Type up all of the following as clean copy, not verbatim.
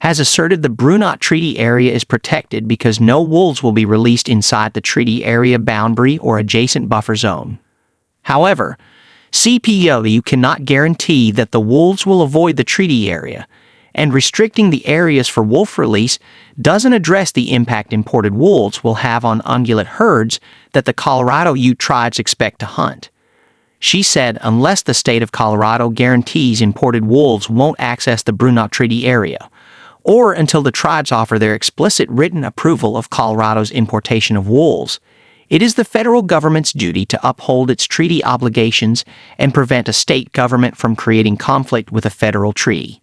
has asserted the Brunot Treaty Area is protected because no wolves will be released inside the treaty area boundary or adjacent buffer zone. However, CPW cannot guarantee that the wolves will avoid the treaty area, and restricting the areas for wolf release doesn't address the impact imported wolves will have on ungulate herds that the Colorado Ute tribes expect to hunt. She said unless the state of Colorado guarantees imported wolves won't access the Brunot Treaty Area, or until the tribes offer their explicit written approval of Colorado's importation of wolves, it is the federal government's duty to uphold its treaty obligations and prevent a state government from creating conflict with a federal treaty.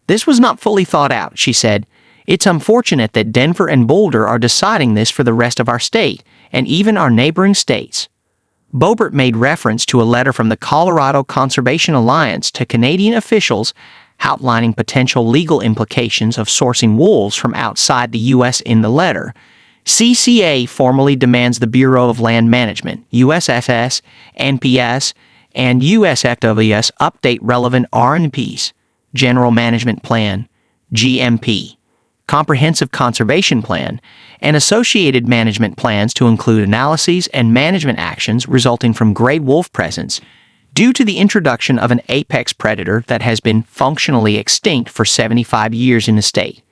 This was not fully thought out, she said. It's unfortunate that Denver and Boulder are deciding this for the rest of our state, and even our neighboring states. Boebert made reference to a letter from the Colorado Conservation Alliance to Canadian officials outlining potential legal implications of sourcing wolves from outside the U.S. In the letter, CCA formally demands the Bureau of Land Management, USFS, NPS, and USFWS update relevant RMPs, General Management Plan, GMP, Comprehensive Conservation Plan, and associated management plans to include analyses and management actions resulting from gray wolf presence due to the introduction of an apex predator that has been functionally extinct for 75 years in the state.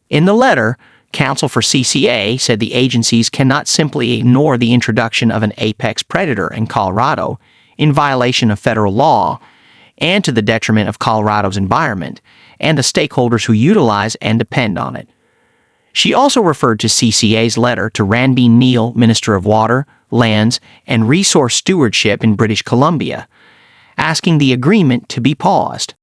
In the letter, counsel for CCA said the agencies cannot simply ignore the introduction of an apex predator in Colorado in violation of federal law and to the detriment of Colorado's environment and the stakeholders who utilize and depend on it. She also referred to CCA's letter to Ranbeen Neal, Minister of Water, Lands, and Resource Stewardship in British Columbia, asking the agreement to be paused.